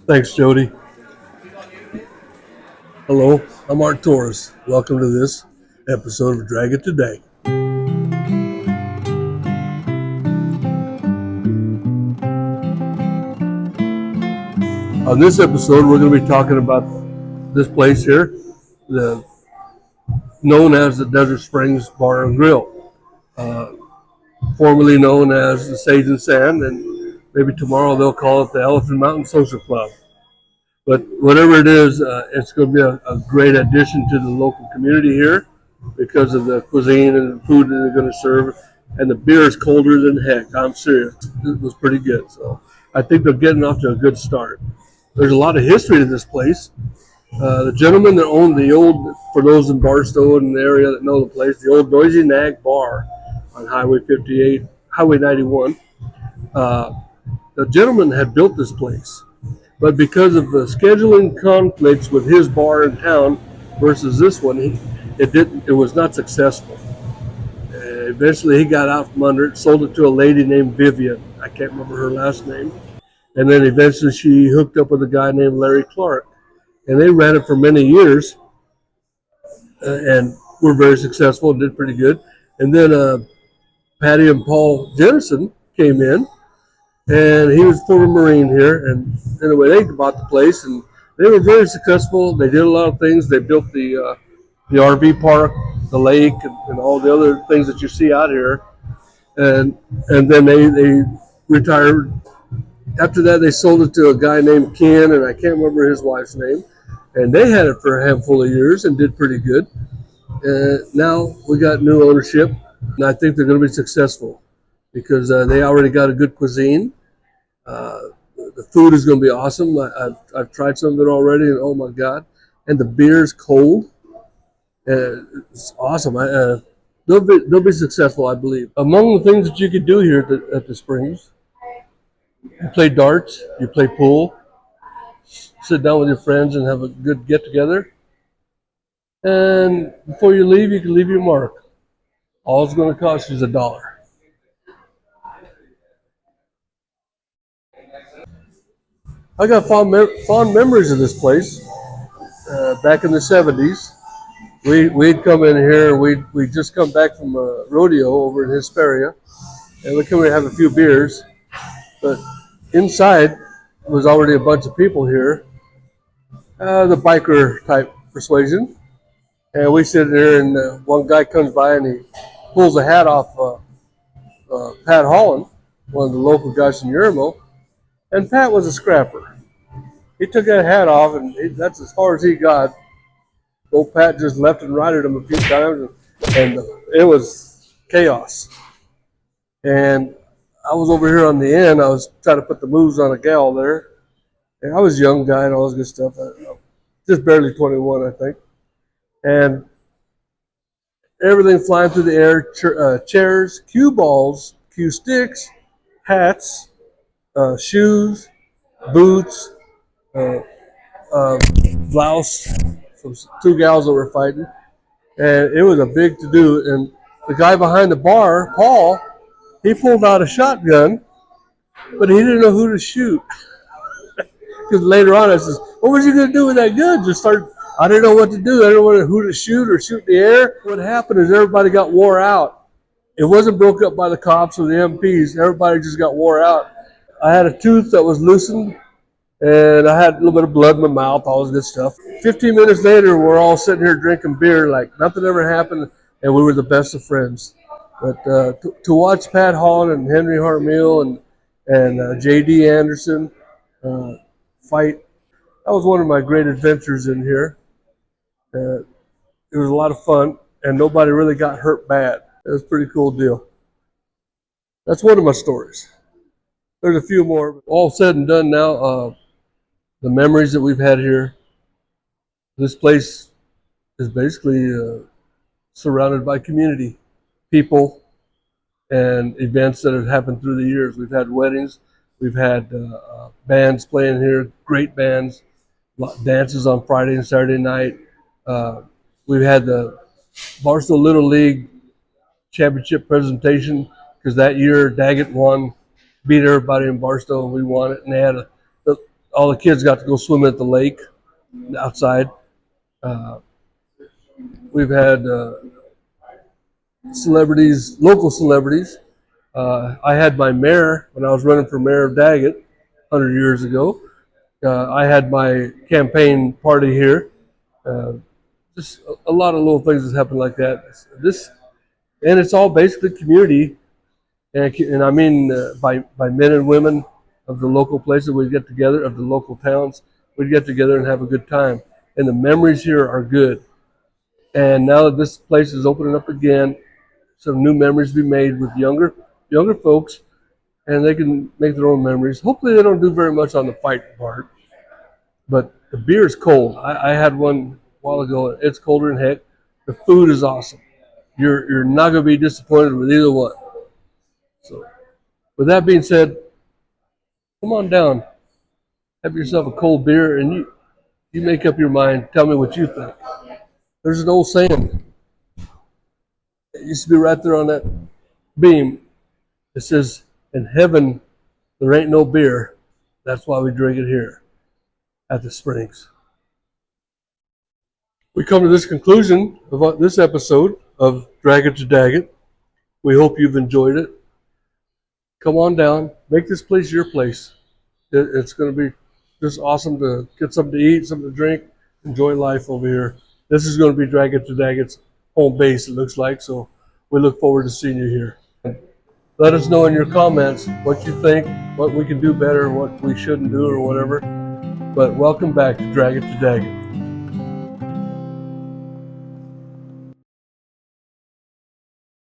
Thanks, Jody. Hello, I'm Art Torres. Welcome to this episode of Drag It Today. On this episode, we're going to be talking about this place here, known as the Desert Springs Bar and Grill, formerly known as the Sage and Sand, and maybe tomorrow they'll call it the Elephant Mountain Social Club. But whatever it is, it's going to be a great addition to the local community here because of the cuisine and the food that they're going to serve. And the beer is colder than heck. I'm serious. It was pretty good. So I think they're getting off to a good start. There's a lot of history to this place. The gentleman that owned the old, for those in Barstow and the area that know the place, the old Noisy Nag Bar on Highway 58, Highway 91, the gentleman had built this place. But because of the scheduling conflicts with his bar in town versus this one, it was not successful. Eventually, he got out from under it, sold it to a lady named Vivian. I can't remember her last name. And then eventually, she hooked up with a guy named Larry Clark, and they ran it for many years, and were very successful and did pretty good. And then Patty and Paul Jennison came in. And he was a former Marine here, and anyway, they bought the place, and they were very successful. They did a lot of things. They built the RV park, the lake, and all the other things that you see out here. And then they retired. After that, they sold it to a guy named Ken, and I can't remember his wife's name. And they had it for a handful of years and did pretty good. Now we got new ownership, and I think they're going to be successful because they already got a good cuisine. The food is going to be awesome. I've tried some of it already, and oh my God. And the beer is cold. It's awesome. They'll be successful, I believe. Among the things that you could do here at the Springs, you play darts, you play pool, sit down with your friends and have a good get-together. And before you leave, you can leave your mark. All it's going to cost you is $1. I got fond memories of this place. Back in the 70s, we'd come in here. We'd just come back from a rodeo over in Hesperia, and we'd come in and have a few beers. But inside was already a bunch of people here, the biker type persuasion. And we sit there, and one guy comes by and he pulls a hat off Pat Holland, one of the local guys from Yermo, and Pat was a scrapper. He took that hat off, and that's as far as he got. Old Pat just left and righted him a few times, and it was chaos. And I was over here on the end. I was trying to put the moves on a gal there. And I was a young guy and all this good stuff. Just barely 21, I think. And everything flying through the air, chairs, cue balls, cue sticks, hats, shoes, boots, blouse from two gals that were fighting, and it was a big to do. And the guy behind the bar, Paul, he pulled out a shotgun, but he didn't know who to shoot. Because later on, I says, "What was you going to do with that gun?" Just start. I didn't know what to do. I didn't know who to shoot or shoot in the air. What happened is everybody got wore out. It wasn't broke up by the cops or the MPs. Everybody just got wore out. I had a tooth that was loosened, and I had a little bit of blood in my mouth, all this good stuff. 15 minutes later, we're all sitting here drinking beer like nothing ever happened, and we were the best of friends. But to watch Pat Holland and Henry Hartmill and J.D. Anderson fight, that was one of my great adventures in here. It was a lot of fun, and nobody really got hurt bad. It was a pretty cool deal. That's one of my stories. There's a few more. All said and done now, the memories that we've had here. This place is basically surrounded by community, people, and events that have happened through the years. We've had weddings, we've had bands playing here, great bands, dances on Friday and Saturday night. We've had the Barstow Little League championship presentation because that year Daggett beat everybody in Barstow, and we won it. And they had all the kids got to go swim at the lake outside. Uh, we've had celebrities, local celebrities. I had my mayor when I was running for mayor of Daggett 100 years ago. I had my campaign party here. Uh, just a lot of little things that happen like that. And it's all basically community, and I mean by men and women of the local places we get together, of the local towns, we get together and have a good time. And the memories here are good. And now that this place is opening up again, some new memories be made with younger folks, and they can make their own memories. Hopefully, they don't do very much on the fight part, but the beer is cold. I had one a while ago. It's colder than heck. The food is awesome. You're not going to be disappointed with either one. So, with that being said, come on down, have yourself a cold beer, and you make up your mind. Tell me what you think. There's an old saying. It used to be right there on that beam. It says, "In heaven, there ain't no beer. That's why we drink it here at the Springs." We come to this conclusion of this episode of Drag It to Daggett. We hope you've enjoyed it. Come on down. Make this place your place. It's going to be just awesome to get something to eat, something to drink, enjoy life over here. This is going to be Drag It to Daggett's home base, it looks like, so we look forward to seeing you here. Let us know in your comments what you think, what we can do better, what we shouldn't do, or whatever. But welcome back to Drag It to Daggett.